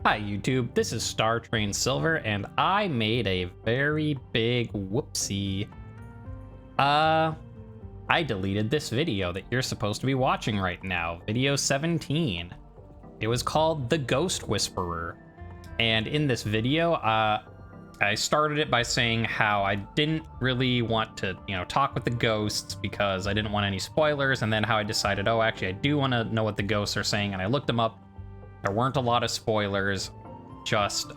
Hi YouTube, this is StarTrain Silver, and I made a very big whoopsie. I deleted this video that you're supposed to be watching right now, video 17. It was called The Ghost Whisperer. And in this video, I started it by saying how I didn't really want to, talk with the ghosts because I didn't want any spoilers, and then how I decided, oh, actually, I do want to know what the ghosts are saying, and I looked them up. There weren't a lot of spoilers, just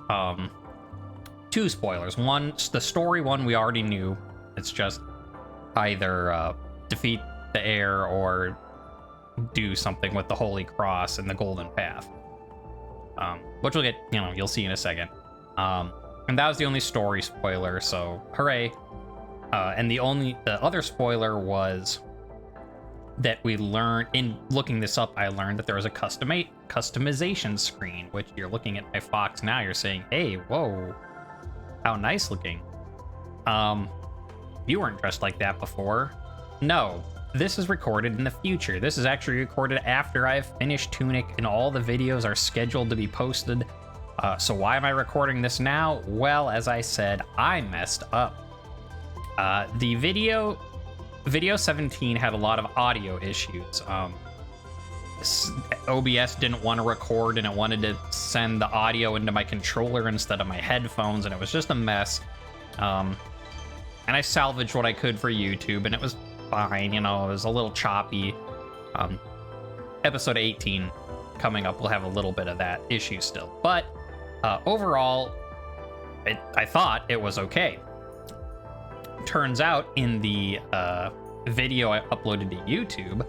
two spoilers. One, the story one we already knew. It's just either defeat the heir or do something with the Holy Cross and the Golden Path. Which we'll get, you'll see in a second. And that was the only story spoiler, so hooray. And the other spoiler was that we learned, in looking this up, I learned that there was a customization screen, which you're looking at my Fox now, you're saying, hey, whoa, how nice looking. You weren't dressed like that before. No, this is recorded in the future. This is actually recorded after I've finished Tunic and all the videos are scheduled to be posted. So why am I recording this now? Well, as I said, I messed up. The video 17 had a lot of audio issues. OBS didn't want to record and it wanted to send the audio into my controller instead of my headphones, and it was just a mess. And I salvaged what I could for YouTube, and it was fine, it was a little choppy. Episode 18 coming up will have a little bit of that issue still, but overall, I thought it was okay. Turns out in the video I uploaded to YouTube,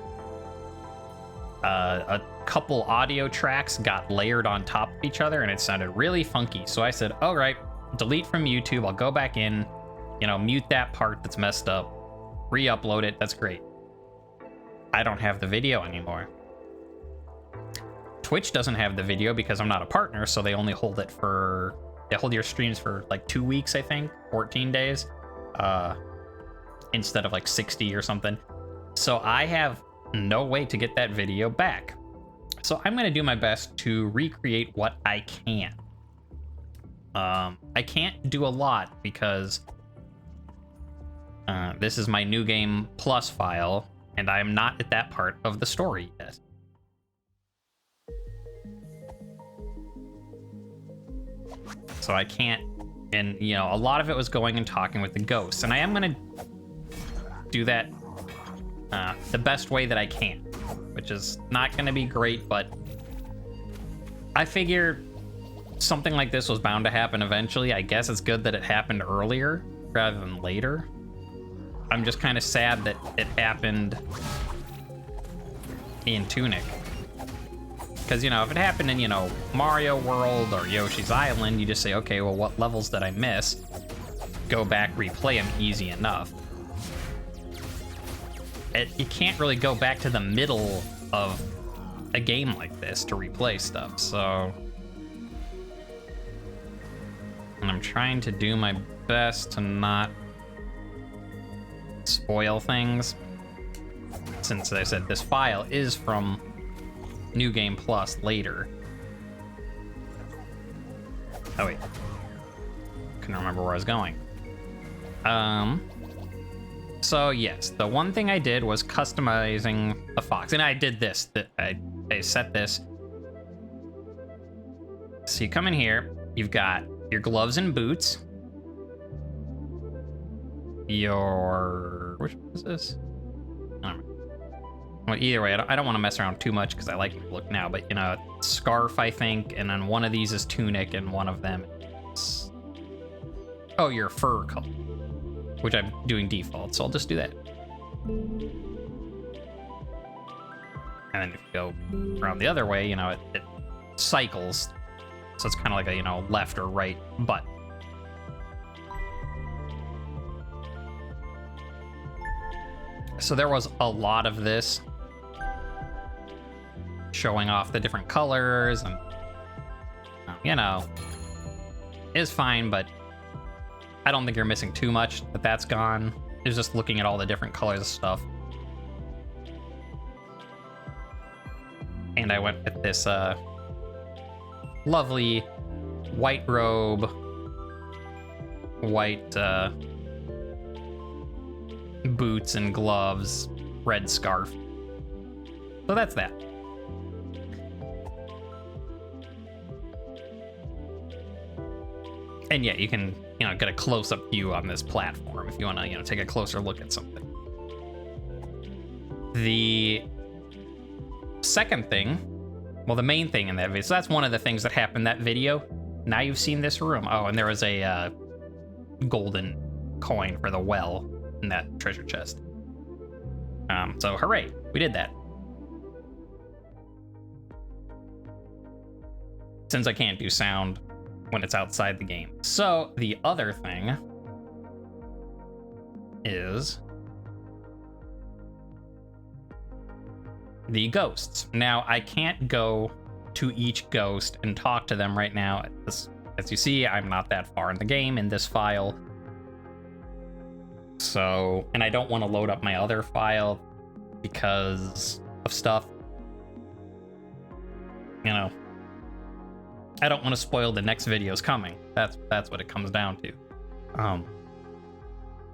a couple audio tracks got layered on top of each other and it sounded really funky. So I said, all right, delete from YouTube. I'll go back in, mute that part that's messed up, re-upload it. That's great. I don't have the video anymore. Twitch doesn't have the video because I'm not a partner, so they only hold it for, they hold your streams for like 2 weeks, I think, 14 days. Instead of like 60 or something. So I have no way to get that video back. So I'm going to do my best to recreate what I can. I can't do a lot because this is my New Game Plus file, and I'm not at that part of the story yet. So I can't, and a lot of it was going and talking with the ghosts, and I am going to do that the best way that I can, which is not going to be great, but I figure something like this was bound to happen eventually. I guess it's good that it happened earlier rather than later. I'm just kind of sad that it happened in Tunic. Because, if it happened in, Mario World or Yoshi's Island, you just say, okay, well, what levels did I miss? Go back, replay them, easy enough. You can't really go back to the middle of a game like this to replay stuff, so... And I'm trying to do my best to not spoil things. Since I said this file is from New Game Plus later. Oh wait, couldn't remember where I was going. So yes, the one thing I did was customizing the fox, and I did this. I set this. So you come in here, you've got your gloves and boots. Which one is this? I don't know. Well, either way, I don't want to mess around too much because I like the look now, but scarf, I think, and then one of these is tunic, and one of them is... Oh, your fur color, which I'm doing default, so I'll just do that. And then if you go around the other way, it cycles, so it's kind of like a, left or right button. So there was a lot of this showing off the different colors, and is fine, but I don't think you're missing too much. But that's gone. It's just looking at all the different colors of stuff. And I went with this lovely white robe, white boots and gloves, red scarf. So that's that. And yeah, you can, get a close-up view on this platform if you want to, take a closer look at something. The second thing, well, the main thing in that video, so that's one of the things that happened in that video. Now you've seen this room. Oh, and there was a golden coin for the well in that treasure chest. So hooray, we did that. Since I can't do sound when it's outside the game. So the other thing is the ghosts. Now, I can't go to each ghost and talk to them right now. As you see, I'm not that far in the game in this file. So, and I don't want to load up my other file because of stuff. I don't want to spoil the next videos coming. That's what it comes down to.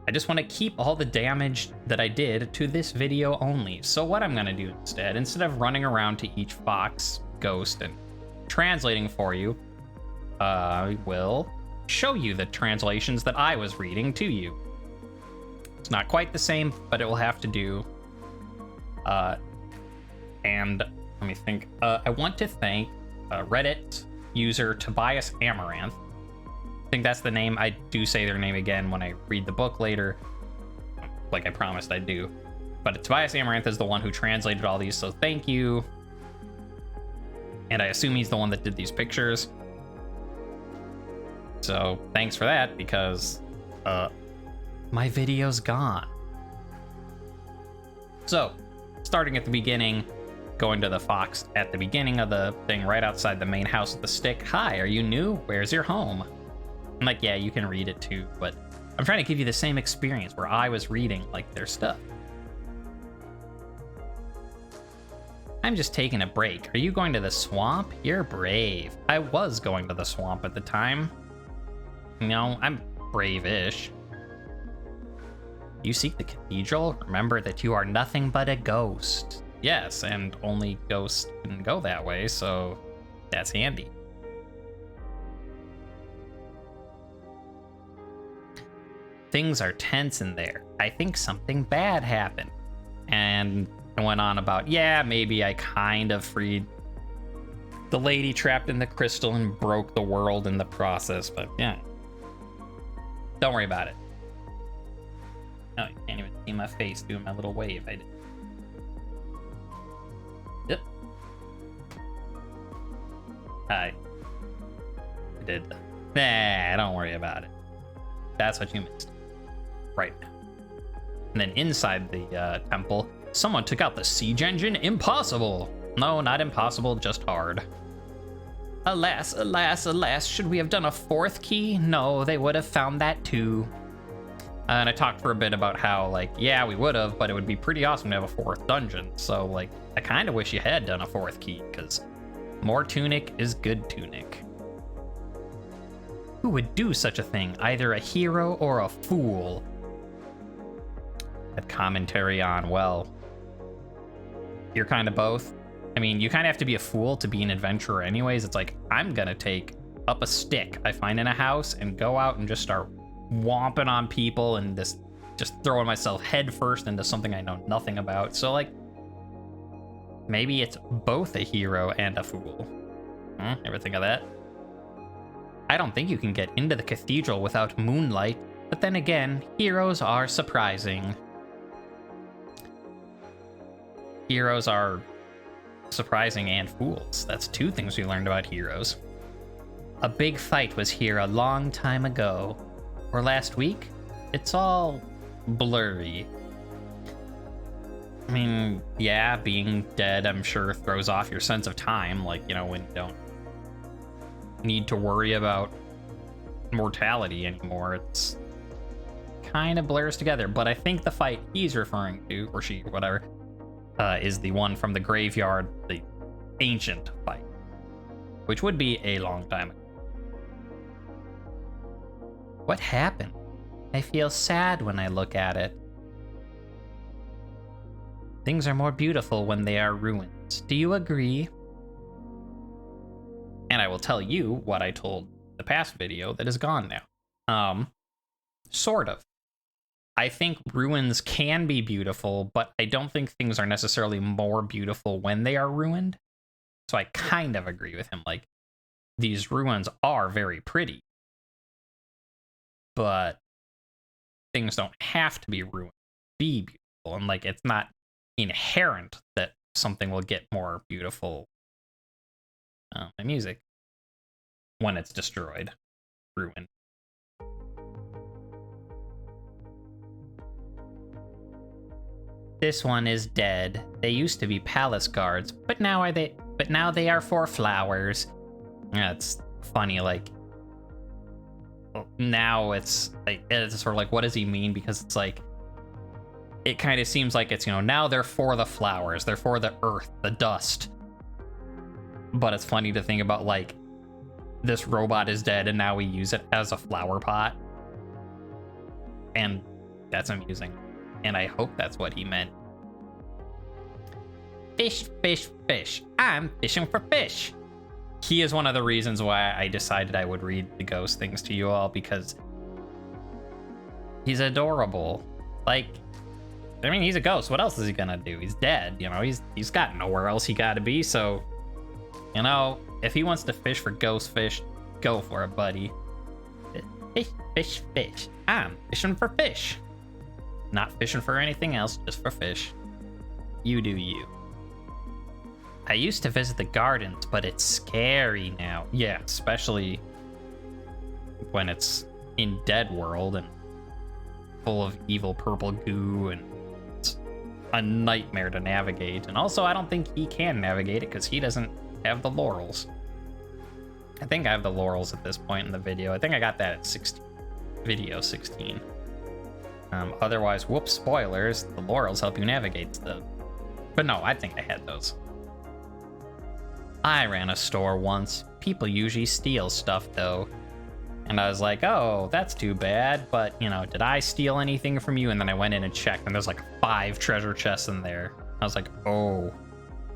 I just want to keep all the damage that I did to this video only. So what I'm going to do instead of running around to each fox, ghost, and translating for you, I will show you the translations that I was reading to you. It's not quite the same, but it will have to do. And let me think. I want to thank Reddit user Tobias Amaranth. I think that's the name. I do say their name again when I read the book later, like I promised I'd do. But Tobias Amaranth is the one who translated all these, so thank you. And I assume he's the one that did these pictures. So thanks for that, because my video's gone. So, starting at the beginning, going to the fox at the beginning of the thing right outside the main house with the stick. Hi, are you new? Where's your home? I'm like, yeah, you can read it too, but I'm trying to give you the same experience where I was reading like their stuff. I'm just taking a break. Are you going to the swamp? You're brave. I was going to the swamp at the time. I'm brave-ish. You seek the cathedral? Remember that you are nothing but a ghost. Yes, and only ghosts can go that way, so that's handy. Things are tense in there. I think something bad happened. And I went on about, yeah, maybe I kind of freed the lady trapped in the crystal and broke the world in the process, but yeah. Don't worry about it. Oh, you can't even see my face doing my little wave. I did. Yep. I did. Nah, don't worry about it. That's what you missed. Right now. And then inside the temple, someone took out the siege engine? Impossible! No, not impossible, just hard. Alas, alas, alas, should we have done a fourth key? No, they would have found that too. And I talked for a bit about how, yeah, we would have, but it would be pretty awesome to have a fourth dungeon. So, I kind of wish you had done a fourth key, because more Tunic is good Tunic. Who would do such a thing? Either a hero or a fool? That commentary on, well, you're kind of both. I mean, you kind of have to be a fool to be an adventurer anyways. It's like, I'm going to take up a stick I find in a house and go out and just start whomping on people and just throwing myself head first into something I know nothing about. So maybe it's both a hero and a fool. Ever think of that? I don't think you can get into the cathedral without moonlight, but then again, heroes are surprising. Heroes are surprising and fools. That's two things we learned about heroes. A big fight was here a long time ago. Or last week? It's all blurry. I mean, yeah, being dead, I'm sure, throws off your sense of time. When you don't need to worry about mortality anymore. It's kind of blurs together. But I think the fight he's referring to, or she, or whatever, is the one from the graveyard, the ancient fight. which would be a long time ago. What happened? I feel sad when I look at it. Things are more beautiful when they are ruins. Do you agree? And I will tell you what I told the past video that is gone now. Sort of. I think ruins can be beautiful, but I don't think things are necessarily more beautiful when they are ruined. So I kind of agree with him. Like, these ruins are very pretty, but things don't have to be ruined to be beautiful. And like, it's not inherent that something will get more beautiful. My music when it's destroyed, ruined. This one is dead. They used to be palace guards, but now they are for flowers. Yeah, it's funny, like now it's sort of like, what does he mean? Because it's like, it kind of seems like it's, now they're for the flowers, they're for the earth, the dust. But it's funny to think about, like, this robot is dead and now we use it as a flower pot. And that's amusing. And I hope that's what he meant. Fish, fish, fish. I'm fishing for fish. He is one of the reasons why I decided I would read the ghost things to you all, because he's adorable. Like, I mean, he's a ghost. What else is he gonna do? He's dead, he's got nowhere else he gotta be, so, if he wants to fish for ghost fish, go for it, buddy. Fish, fish, fish. I'm fishing for fish. Not fishing for anything else, just for fish. You do you. I used to visit the gardens, but it's scary now. Yeah, especially when it's in Dead World and full of evil purple goo, and it's a nightmare to navigate. And also, I don't think he can navigate it because he doesn't have the laurels. I think I have the laurels at this point in the video. I think I got that at 16, video 16. Otherwise, whoops, spoilers, the laurels help you navigate stuff. But no, I think I had those. I ran a store once. People usually steal stuff, though. And I was like, oh, that's too bad. But, did I steal anything from you? And then I went in and checked, and there's like 5 treasure chests in there. I was like, oh,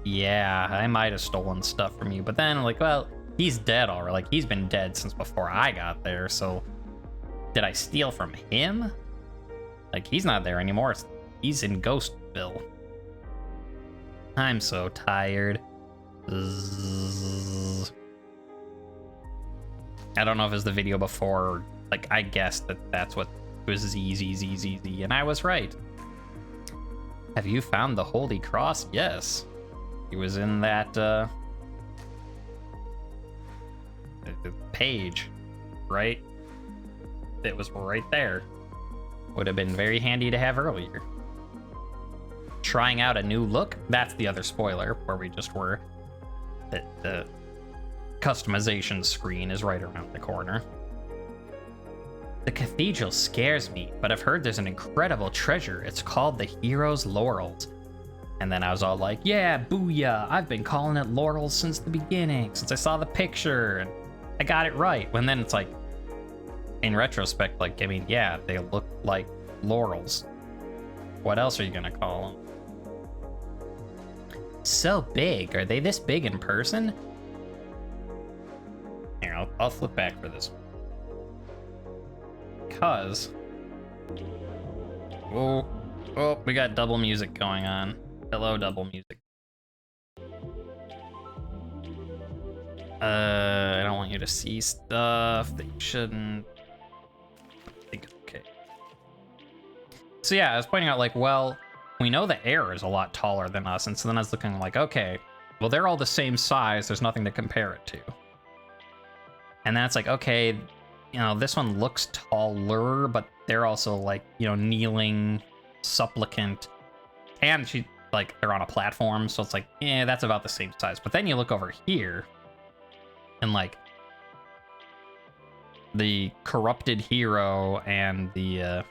yeah, I might have stolen stuff from you. But then I'm like, well, he's dead already. Like, he's been dead since before I got there. So did I steal from him? Like, he's not there anymore. He's in Ghostville. I'm so tired. Zzz. I don't know if it was the video before, like, I guessed that's what it was, Z, and I was right. Have you found the Holy Cross? Yes. He was in that, the page, right? It was right there. Would have been very handy to have earlier. Trying out a new look? That's the other spoiler, where we just were. The customization screen is right around the corner. The cathedral scares me, but I've heard there's an incredible treasure. It's called the Hero's Laurels. And then I was all like, yeah, booyah, I've been calling it laurels since the beginning, since I saw the picture, and I got it right. When then it's like, in retrospect, like, I mean, yeah, they look like laurels. What else are you gonna call them? So big. Are they this big in person? Here, I'll flip back for this one. Because... Oh, we got double music going on. Hello, double music. I don't want you to see stuff that you shouldn't. I think it's okay. So yeah, I was pointing out, like, well, we know the air is a lot taller than us, and so then I was looking like, okay, well, they're all the same size, there's nothing to compare it to. And then it's like, okay, this one looks taller, but they're also like, kneeling, supplicant, and they're on a platform, so it's like, yeah, that's about the same size. But then you look over here, and like, the corrupted hero and the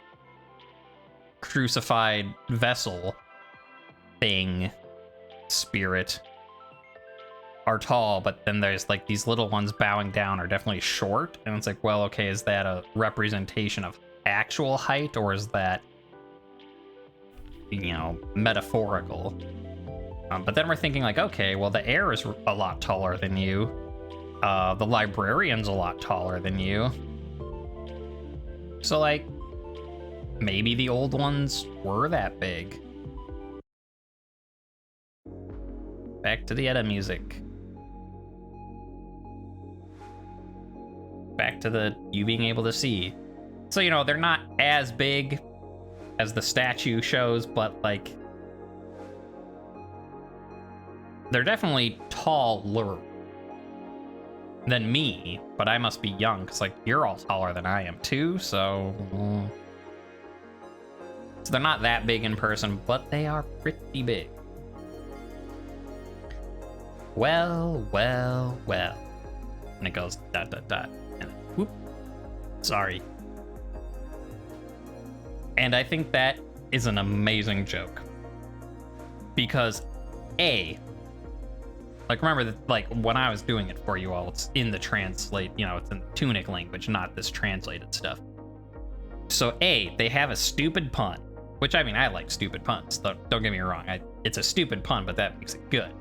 crucified vessel thing, spirit, are tall, but then there's like these little ones bowing down are definitely short. And it's like, well, okay, is that a representation of actual height, or is that, you know, metaphorical? But then we're thinking like, okay, well, the heir is a lot taller than you. The librarian's a lot taller than you. So like, maybe the old ones were that big. Back to the Edda music. Back to the you being able to see. So, you know, they're not as big as the statue shows, but like, they're definitely taller than me, but I must be young, because like, you're all taller than I am too, so they're not that big in person, but they are pretty big. Well, well, well. And it goes dot, dot, dot, and whoop. Sorry. And I think that is an amazing joke. Because, A, like, remember that, like, when I was doing it for you all, it's in the translate, you know, it's in the Tunic language, not this translated stuff. So, A, they have a stupid pun, which, I mean, I like stupid puns. Don't get me wrong. It's a stupid pun, but that makes it good.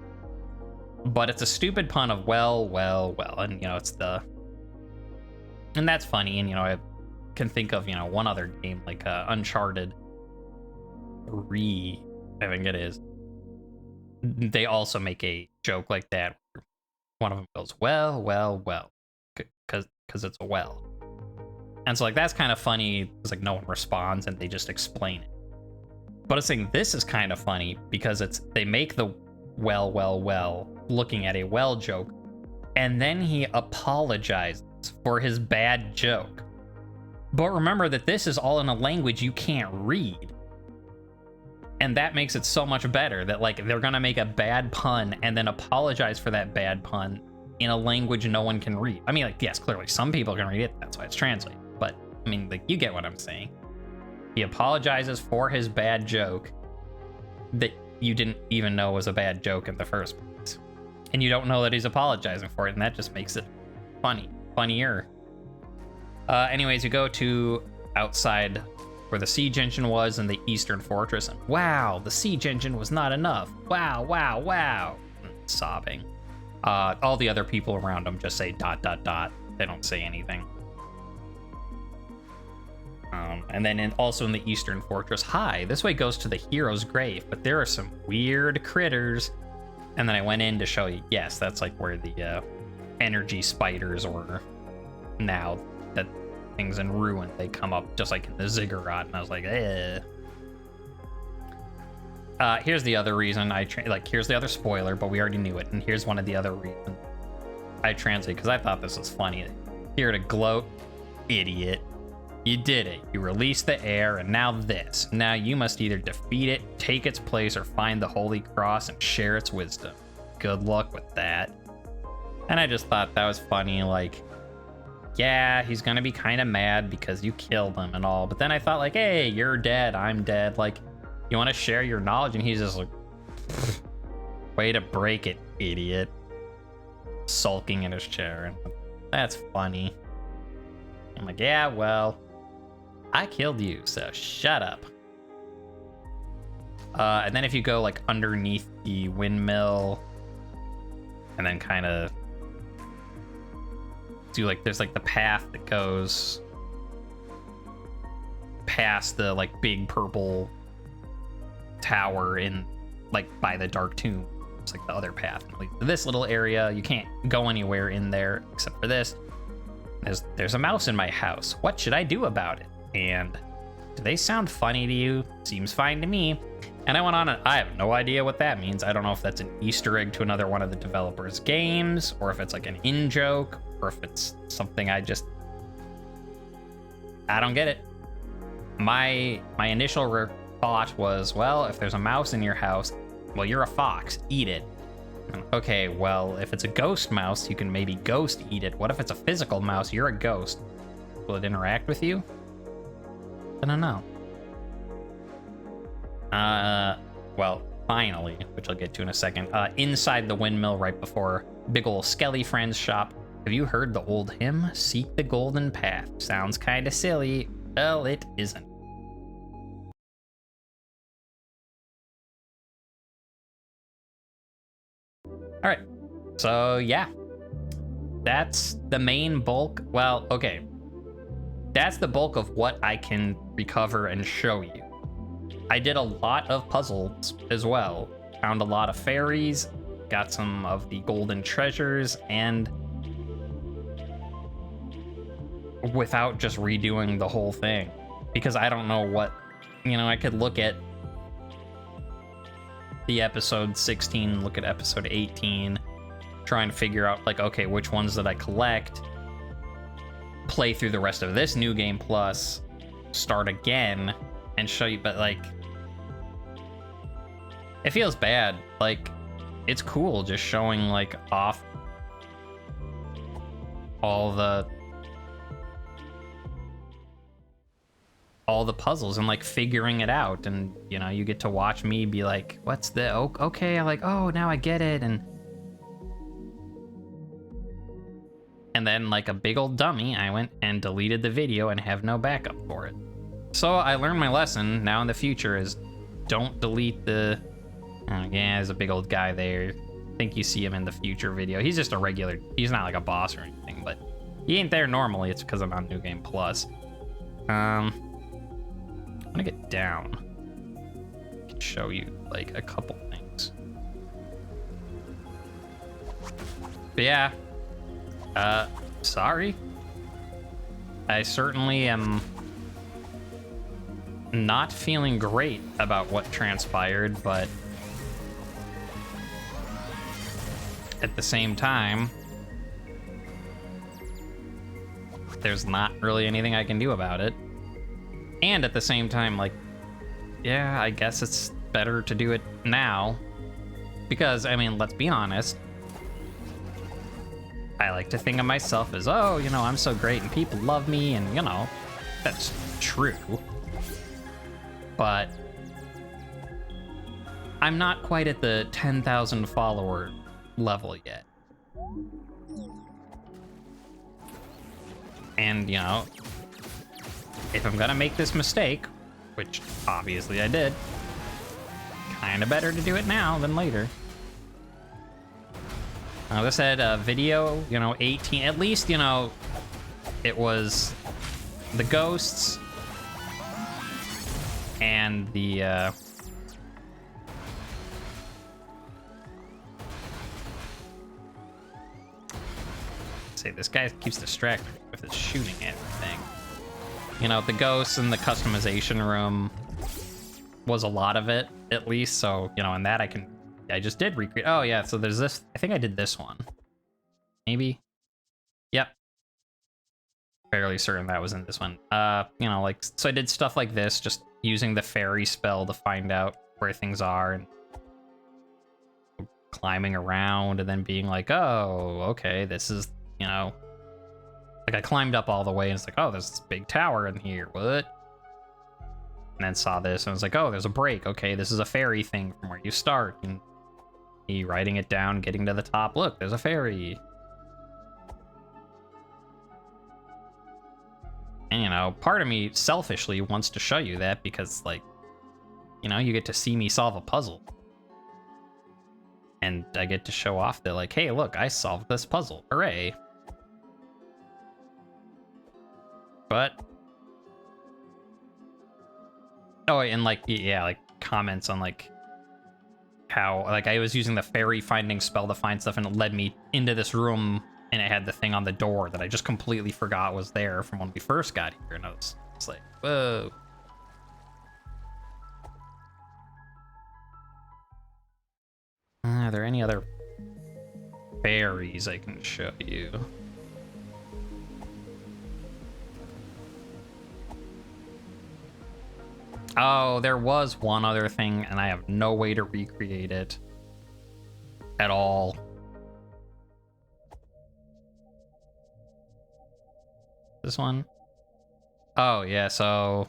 But it's a stupid pun of well, well, well, and, you know, it's the... And that's funny, and, you know, I can think of, you know, one other game, like Uncharted 3, I think it is. They also make a joke like that. One of them goes, well, well, well, because it's a well. And so, like, that's kind of funny. It's like no one responds and they just explain it. But I was saying this is kind of funny because they make the well, well, well, looking at a well joke, and then he apologizes for his bad joke. But remember that this is all in a language you can't read. And that makes it so much better that, like, they're gonna make a bad pun and then apologize for that bad pun in a language no one can read. I mean, like, yes, clearly some people can read it, that's why it's translated. But, I mean, like, you get what I'm saying. He apologizes for his bad joke that you didn't even know was a bad joke in the first place. And you don't know that he's apologizing for it, and that just makes it funnier. Anyways, you go to outside where the siege engine was in the eastern fortress, and wow, the siege engine was not enough. Wow, wow, wow. Sobbing. All the other people around him just say ... They don't say anything. And then also in the eastern fortress, hi, this way goes to the hero's grave, but there are some weird critters. And then I went in to show you, yes, that's like where the energy spiders were. Now that things in ruin, they come up just like in the ziggurat, and I was like, eh. Here's the other reason here's the other spoiler, but we already knew it, and here's one of the other reasons I translate, because I thought this was funny. Here to gloat, idiot. You did it. You released the heir, and now this. Now you must either defeat it, take its place, or find the Holy Cross and share its wisdom. Good luck with that. And I just thought that was funny, like, yeah, he's gonna be kind of mad because you killed him and all, but then I thought, like, hey, you're dead, I'm dead, like, you want to share your knowledge? And he's just like, way to break it, idiot. Sulking in his chair, and that's funny. I'm like, yeah, well, I killed you, so shut up. And then if you go, like, underneath the windmill, and then kind of do, like, there's, like, the path that goes past the, like, big purple tower in, like, by the dark tomb. It's, like, the other path. Like, this little area, you can't go anywhere in there except for this. There's a mouse in my house. What should I do about it? And do they sound funny to you? Seems fine to me. And I went on and I have no idea what that means. I don't know if that's an Easter egg to another one of the developers' games, or if it's like an in-joke, or if it's something I don't get it. My initial thought was, well, if there's a mouse in your house, well, you're a fox, eat it. Okay, well, if it's a ghost mouse, you can maybe ghost eat it. What if it's a physical mouse? You're a ghost. Will it interact with you? I don't know. Well, finally, which I'll get to in a second, inside the windmill right before big ol' Skelly Friend's shop. Have you heard the old hymn, Seek the Golden Path? Sounds kinda silly. Well, it isn't. Alright, so yeah. That's the main bulk. Well, okay. That's the bulk of what I can recover and show you. I did a lot of puzzles as well. Found a lot of fairies, got some of the golden treasures, and without just redoing the whole thing. Because I don't know what, you know, I could look at the episode 16, look at episode 18, try and figure out, like, okay, which ones did I collect? Play through the rest of this New Game Plus, start again, and show you, but, like, it feels bad. Like, it's cool just showing, like, off all the puzzles and, like, figuring it out, and, you know, you get to watch me be like, what's the, okay, I'm like, oh, now I get it, and then, like a big old dummy, I went and deleted the video and have no backup for it. So I learned my lesson. Now in the future is don't delete the... Oh, yeah, there's a big old guy there. I think you see him in the future video. He's just a regular... He's not like a boss or anything, but he ain't there normally. It's because I'm on New Game Plus. I'm gonna get down. I can show you, like, a couple things. But yeah. Sorry. I certainly am not feeling great about what transpired, but at the same time, there's not really anything I can do about it. And at the same time, like, yeah, I guess it's better to do it now. Because, I mean, let's be honest, I like to think of myself as, oh, you know, I'm so great and people love me, and, you know, that's true. But I'm not quite at the 10,000 follower level yet. And, you know, if I'm gonna make this mistake, which obviously I did, kind of better to do it now than later. Like I said, video, you know, 18, at least, you know, it was the ghosts and the, say, this guy keeps distracting me with his shooting everything. You know, the ghosts and the customization room was a lot of it, at least, so, you know, and that I just did recreate. Oh, yeah, so there's this. I think I did this one. Maybe? Yep. Fairly certain that was in this one. You know, like, so I did stuff like this, just using the fairy spell to find out where things are, and climbing around, and then being like, oh, okay, this is, you know, like, I climbed up all the way, and it's like, oh, there's this big tower in here, what? And then saw this, and I was like, oh, there's a break, okay, this is a fairy thing from where you start, and me writing it down, getting to the top. Look, there's a fairy. And, you know, part of me selfishly wants to show you that because, like, you know, you get to see me solve a puzzle. And I get to show off that, like, hey, look, I solved this puzzle. Hooray. But... oh, and, like, yeah, like, comments on, like, how, like, I was using the fairy finding spell to find stuff, and it led me into this room, and it had the thing on the door that I just completely forgot was there from when we first got here, and I was like, whoa. Are there any other fairies I can show you? Oh, there was one other thing, and I have no way to recreate it at all. This one? Oh, yeah, so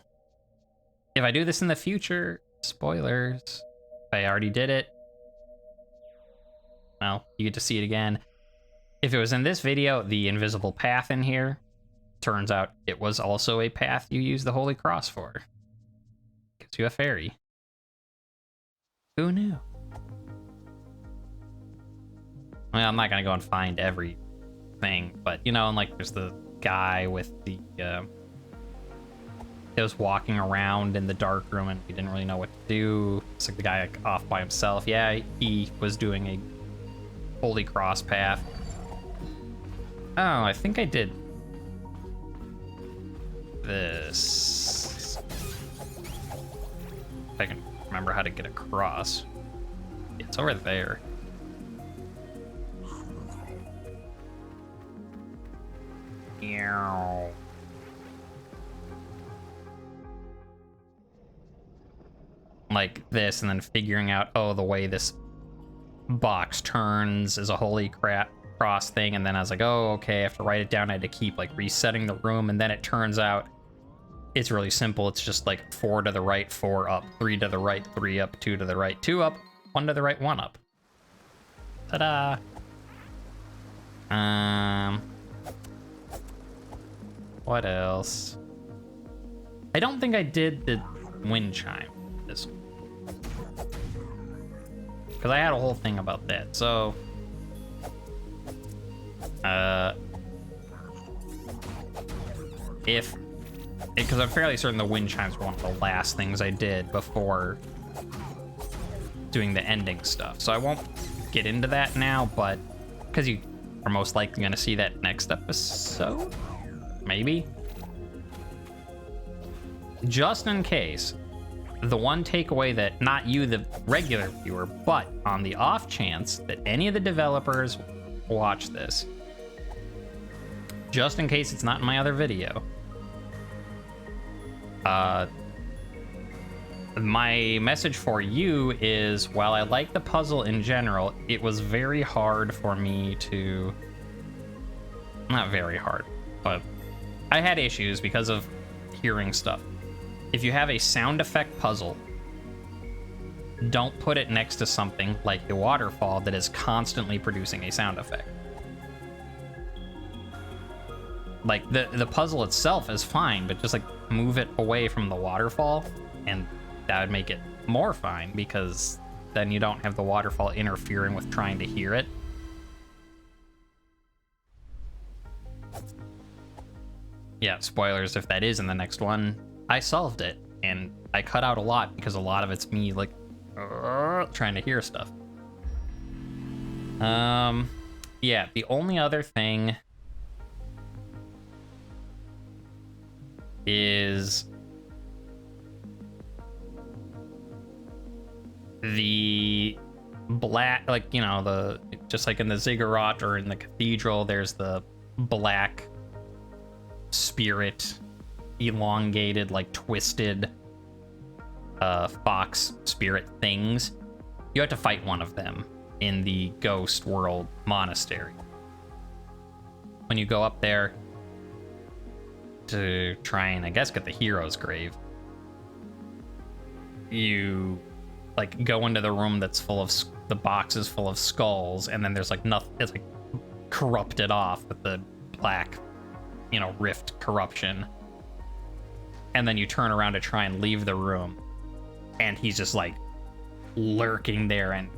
if I do this in the future, spoilers, I already did it, well, you get to see it again. If it was in this video, the invisible path in here, turns out it was also a path you use the Holy Cross for. Gives you a fairy. Who knew? Well, I'm not gonna go and find everything, but you know, and like there's the guy with the he was walking around in the dark room and he didn't really know what to do. It's like the guy like, off by himself. Yeah, he was doing a Holy Cross path. Oh, I think I did this. If I can remember how to get across. It's over there. Meow. Like this, and then figuring out, oh, the way this box turns is a Holy Cross thing, and then I was like, oh, okay, I have to write it down. I had to keep like resetting the room, and then it turns out it's really simple. It's just like 4 to the right, 4 up, 3 to the right, 3 up, 2 to the right, 2 up, 1 to the right, 1 up. Ta-da! What else? I don't think I did the wind chime this one, because I had a whole thing about that. So because I'm fairly certain the wind chimes were one of the last things I did before doing the ending stuff, so I won't get into that now, but because you are most likely going to see that next episode, maybe. Just in case, the one takeaway that not you, the regular viewer, but on the off chance that any of the developers watch this, just in case it's not in my other video, my message for you is, while I like the puzzle in general, it was very hard for me to, not very hard, but I had issues because of hearing stuff. If you have a sound effect puzzle, don't put it next to something like the waterfall that is constantly producing a sound effect. Like the puzzle itself is fine, but just like move it away from the waterfall, and that would make it more fine, because then you don't have the waterfall interfering with trying to hear it. Yeah, spoilers if that is in the next one. I solved it, and I cut out a lot because a lot of it's me like trying to hear stuff. Yeah, the only other thing is the black, like, you know, the, just like in the ziggurat or in the cathedral, there's the black spirit, elongated, like twisted fox spirit things. You have to fight one of them in the Ghost World Monastery. When you go up there to try and, I guess, get the hero's grave, you like go into the room that's full of the boxes full of skulls, and then there's like nothing, it's like corrupted off with the black, you know, rift corruption. And then you turn around to try and leave the room, and he's just like lurking there, and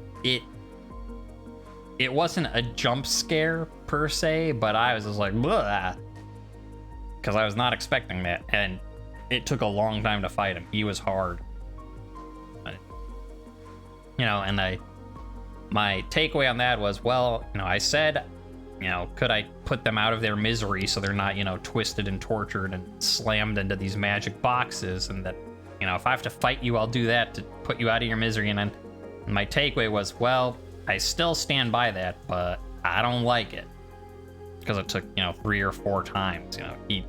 it wasn't a jump scare per se, but I was just like, blah, because I was not expecting that, and it took a long time to fight him. He was hard, you know. And my takeaway on that was, well, you know, I said, you know, could I put them out of their misery so they're not, you know, twisted and tortured and slammed into these magic boxes, and that, you know, if I have to fight you, I'll do that to put you out of your misery. And then my takeaway was, well, I still stand by that, but I don't like it, because it took, you know, 3 or 4 times. You know, he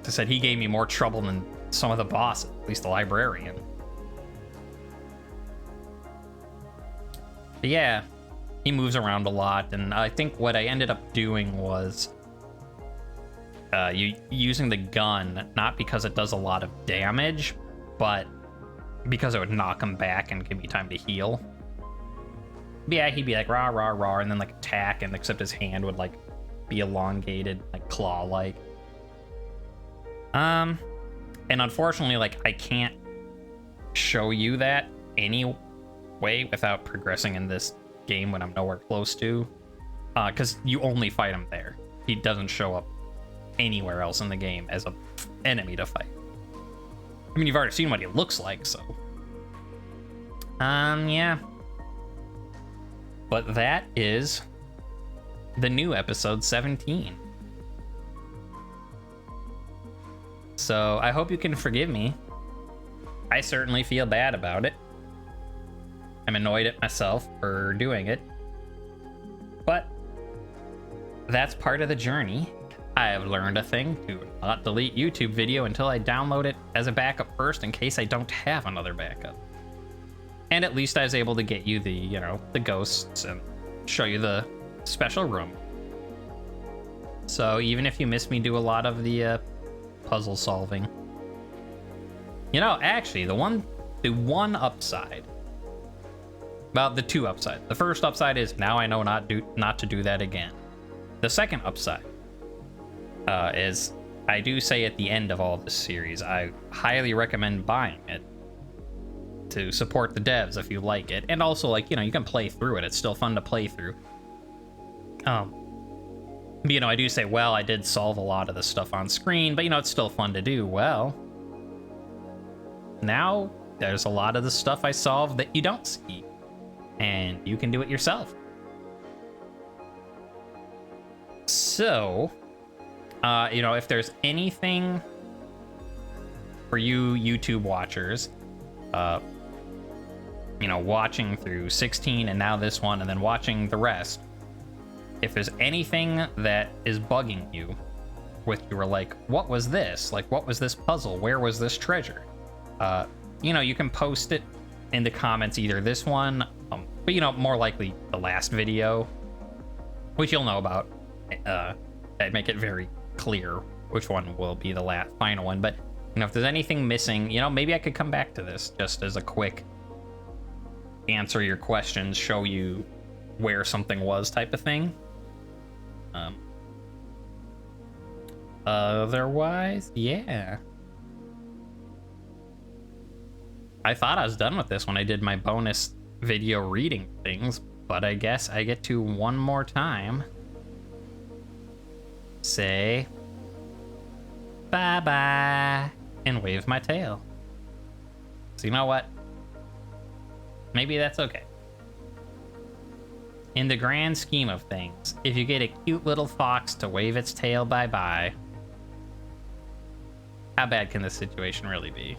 said he gave me more trouble than some of the bosses, at least the librarian. But yeah, he moves around a lot, and I think what I ended up doing was using the gun, not because it does a lot of damage, but because it would knock him back and give me time to heal. Yeah, he'd be like rah rah rah, and then like attack, and except his hand would like be elongated, like claw like. And unfortunately, like I can't show you that anyway without progressing in this game when I'm nowhere close to, because you only fight him there. He doesn't show up anywhere else in the game as a enemy to fight. I mean, you've already seen what he looks like, so yeah. But that is the new episode 17. So I hope you can forgive me. I certainly feel bad about it. I'm annoyed at myself for doing it. But that's part of the journey. I have learned a thing to not delete YouTube video until I download it as a backup first in case I don't have another backup. And at least I was able to get you the, you know, the ghosts and show you the special room. So even if you miss me do a lot of the puzzle solving. You know, actually, the one upside. Well, the two upsides. The first upside is now I know not to do that again. The second upside is I do say at the end of all this series, I highly recommend buying it to support the devs if you like it, and also, like, you know, you can play through it. It's still fun to play through. You know, I do say, well, I did solve a lot of the stuff on screen, but you know, it's still fun to do. Well, now there's a lot of the stuff I solved that you don't see, and you can do it yourself. So, you know, if there's anything for you YouTube watchers, you know, watching through 16 and now this one, and then watching the rest, if there's anything that is bugging you, with you were like, what was this? Like, what was this puzzle? Where was this treasure? You know, you can post it in the comments, either this one, but you know, more likely the last video, which you'll know about. I make it very clear which one will be the final one. But you know, if there's anything missing, you know, maybe I could come back to this just as a quick answer your questions, show you where something was type of thing. Otherwise, yeah. I thought I was done with this when I did my bonus video reading things, but I guess I get to one more time say bye-bye and wave my tail. So you know what? Maybe that's okay. In the grand scheme of things, if you get a cute little fox to wave its tail bye-bye, how bad can this situation really be?